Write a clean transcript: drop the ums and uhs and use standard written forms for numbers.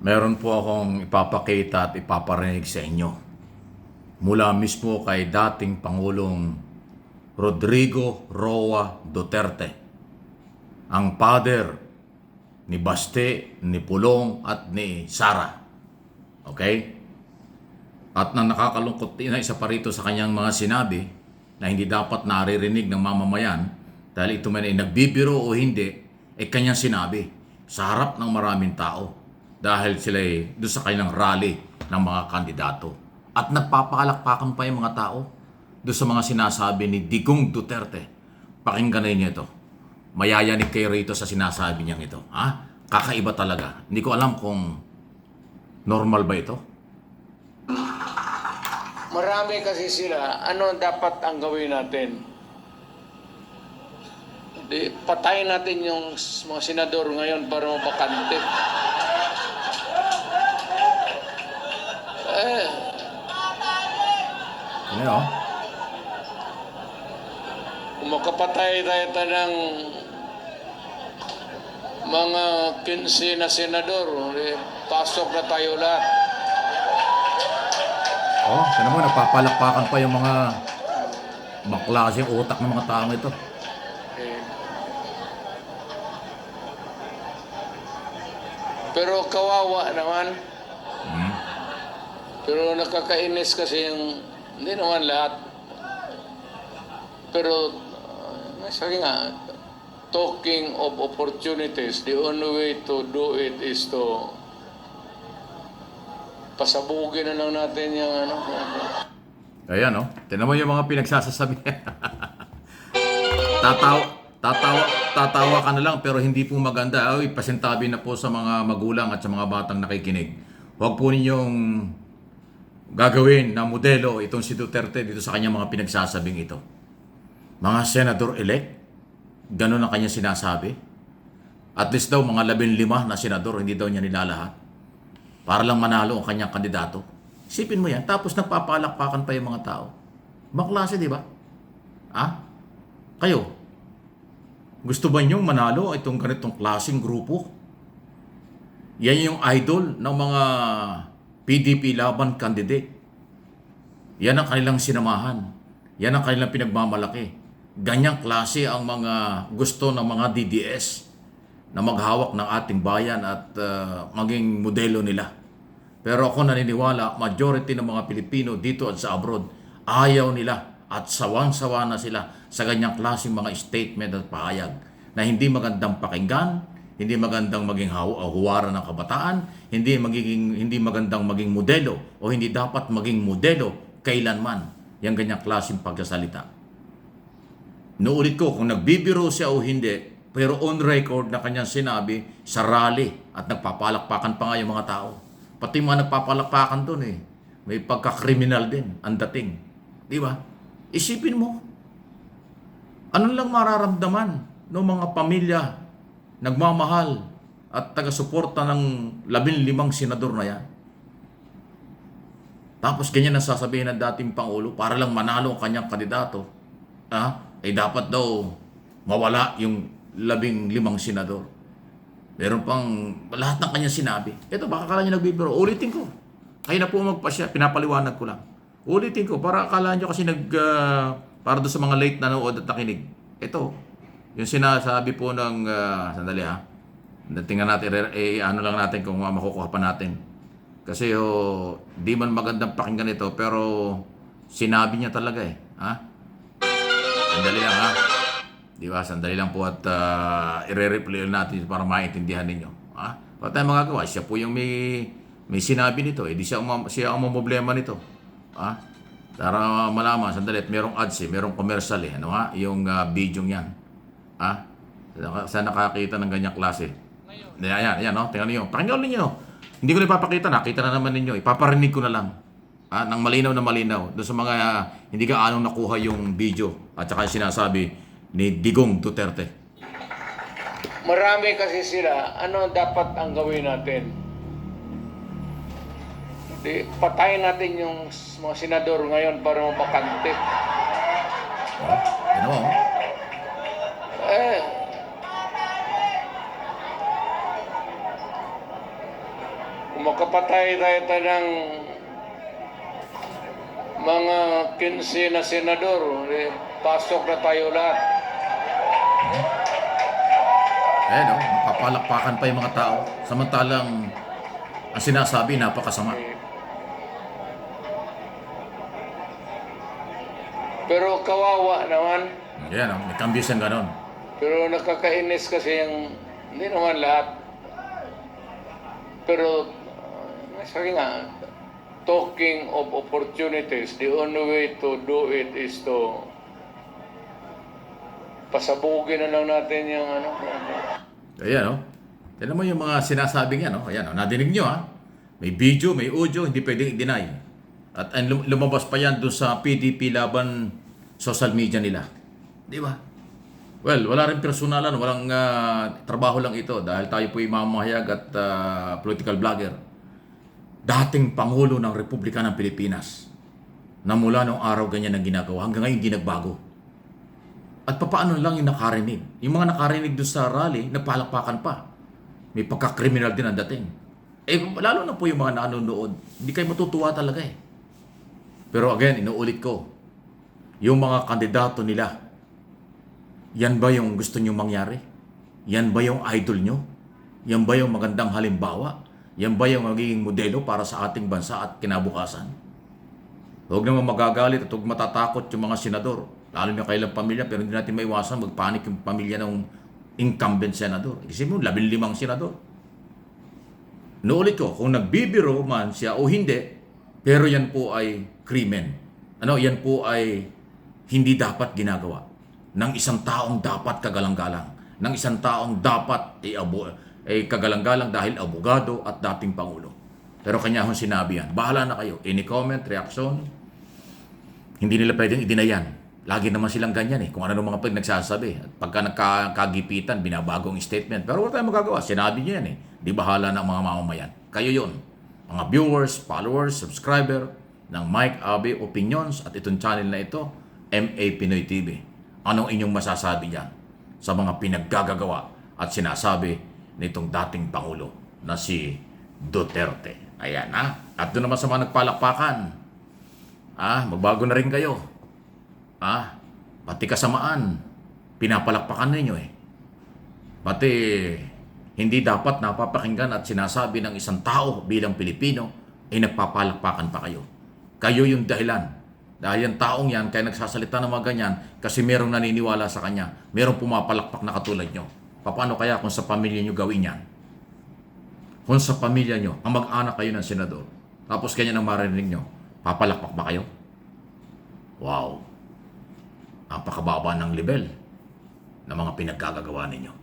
Meron po akong ipapakita at ipaparinig sa inyo mula mismo kay dating Pangulong Rodrigo Roa Duterte, ang father ni Baste, ni Pulong at ni Sara. Okay? At nang nakakalungkot na isa pa rito sa kanyang mga sinabi na hindi dapat naririnig ng mamamayan dahil ito man ay nagbibiro o hindi, ay kanyang sinabi sa harap ng maraming tao dahil sila ay doon sa kanilang rally ng mga kandidato. At nagpapalakpakan pa yung mga tao doon sa mga sinasabi ni Digong Duterte. Pakinggan ninyo ito. Mayayanig kayo rito sa sinasabi niyang ito. Ha? Kakaiba talaga. Hindi ko alam kung normal ba ito. Marami kasi sila. Ano dapat ang gawin natin? Patayin natin yung mga senador ngayon para mabakante. Ano? Kung makapatay tayo ng mga 15 na senador, pasok na tayo lahat. Oh, tignan mo, nagpapalakpakan pa yung mga baklaseng utak ng mga taong ito. Eh, Pero kawawa naman. Pero nakakainis kasi yung, hindi naman lahat. Pero, sabi nga, talking of opportunities, the only way to do it is to pasabugin na lang natin yung ano. Ayan, oh. Tignan mo yung mga pinagsasasabi. Tatawa ka na lang pero hindi po maganda. Ay, pasintabi na po sa mga magulang at sa mga batang nakikinig. Huwag po ninyong gagawin na modelo itong si Duterte dito sa kanyang mga pinagsasabing ito. Mga senador-elect, ganun ang kanyang sinasabi. At least daw mga 15 na senador, hindi daw niya nilalahat. Para lang manalo ang kanyang kandidato. Isipin mo yan, tapos nagpapalakpakan pa yung mga tao. Ibang klase, di ba? Kayo, gusto ba niyong manalo itong ganitong klaseng grupo? Yan yung idol ng mga PDP laban candidate. Yan ang kanilang sinamahan. Yan ang kanilang pinagmamalaki. Ganyang klase ang mga gusto ng mga DDS na maghawak ng ating bayan at maging modelo nila. Pero ako naniniwala, majority ng mga Pilipino dito at sa abroad, ayaw nila at sawang-sawa na sila sa ganyang klaseng mga statement at pahayag na hindi magandang pakinggan, hindi magandang maging huwaran ng kabataan, hindi magandang maging modelo o hindi dapat maging modelo kailanman yung ganyang klaseng pagsasalita. Nuulit ko, kung nagbibiro siya o hindi, pero on record na kanyang sinabi sa rally at nagpapalakpakan pa nga yung mga tao. Pati mga nagpapalakpakan doon may pagka-kriminal din ang dating. Di ba? Isipin mo, ano lang mararamdaman ng mga pamilya nagmamahal at taga-suporta ng 15 senador na yan. Tapos ganyan ang sasabihin ng dating Pangulo para lang manalo ang kanyang kandidato. Ay dapat daw mawala yung 15 senador. Meron pang lahat ng kanyang sinabi. Ito, baka akala nyo nagbibiro. Ulitin ko. Kayo na po magpasya. Pinapaliwanag ko lang. Ulitin ko. Para akala nyo kasi para doon sa mga late na nanood at nakinig. Ito, yung sinasabi po ng, sandali tingnan natin, ano lang natin kung makukuha pa natin. Kasi di man magandang pakinggan ito, pero sinabi niya talaga Sandali lang Di ba? Sandali lang po at i-replay natin para maintindihan ninyo. Wala tayong magagawa. Siya po yung may sinabi nito. Di siya ang problema nito. Para malaman, sandali, merong ads merong commercial yung video niyan. Saan nakakita ng ganyang klase? Ayan, tingnan niyo. Pakinggan niyo. Hindi ko na ipapakita, nakita na naman ninyo. Ipaparinig ko na lang. Nang malinaw na malinaw. Doon sa mga hindi ka anong nakuha yung video at saka yung sinasabi ni Digong Duterte. Marami kasi sila. Ano dapat ang gawin natin? Patayin natin yung mga senador ngayon para mabakante. Ano mo? Kung makapatay tayo ng mga 15 na senador, pasok na tayo lahat. Ayan o, napapalakpakan pa yung mga tao. Samantalang ang sinasabi napakasama. Pero kawawa naman. Ayan o, may kambyo siyang ganon. Pero nakakainis kasi hindi naman lahat. Pero sabi nga, talking of opportunities, the only way to do it is to pasabugin na lang natin yung ano. Ayan o. Tignan mo yung mga sinasabi niya, no? Ayan o, nadinig nyo ha. May video, may audio, hindi pwedeng i-deny. At lumabas pa yan doon sa PDP laban social media nila. Di ba? Well, wala rin personalan, walang trabaho lang ito dahil tayo po mamahayag at political vlogger. Dating Pangulo ng Republika ng Pilipinas na mula noong araw ganyan ang ginagawa, hanggang ngayon hindi nagbago. At papaano lang yung nakarinig? Yung mga nakarinig doon sa rally, nagpalakpakan pa. May pagka-criminal din ang dating. Eh, lalo na po yung mga nanonood, hindi kayo matutuwa talaga eh. Pero again, inuulit ko, yung mga kandidato nila, yan ba yung gusto nyo mangyari? Yan ba yung idol nyo? Yan ba yung magandang halimbawa? Yan ba yung magiging modelo para sa ating bansa at kinabukasan? Huwag naman magagalit at huwag matatakot yung mga senador. Lalo na kailang pamilya, pero hindi natin maiwasan magpanik yung pamilya ng incumbent senador. Kasi mo, 15 senador. Naulit ko, kung nagbibiro man siya o hindi, pero yan po ay krimen. Yan po ay hindi dapat ginagawa ng isang taong dapat kagalang-galang, ng isang taong dapat kagalang-galang dahil abogado at dating Pangulo. Pero kanya hong sinabi yan. Bahala na kayo. Any comment, reaction, hindi nila pwedeng i-deny. Lagi naman silang ganyan eh. Kung ano mga nagsasabi. At pagka nagkagipitan, binabagong statement. Pero wala tayong magagawa. Sinabi niya yan eh. Di bahala ng mga mamamayan. Kayo yun. Mga viewers, followers, subscriber ng Mike Abe Opinions at itong channel na ito, MA Pinoy TV. Anong inyong masasabi dyan sa mga pinaggagawa at sinasabi nitong dating Pangulo na si Duterte? Ayan ha. At doon naman sa mga nagpalakpakan, magbago na rin kayo. Pati kasamaan, pinapalakpakan ninyo eh. Pati hindi dapat napapakinggan at sinasabi ng isang tao bilang Pilipino ay nagpapalakpakan pa kayo. Kayo yung dahilan. Dahil yung taong yan, kaya nagsasalita ng mga ganyan, kasi merong naniniwala sa kanya, merong pumapalakpak na katulad nyo. Paano kaya kung sa pamilya nyo gawin yan? Kung sa pamilya nyo, ang mag-anak kayo ng senador, tapos ganyan ang marinig nyo, papalakpak ba kayo? Wow! Napakababa ng level ng mga pinaggagawa ninyo.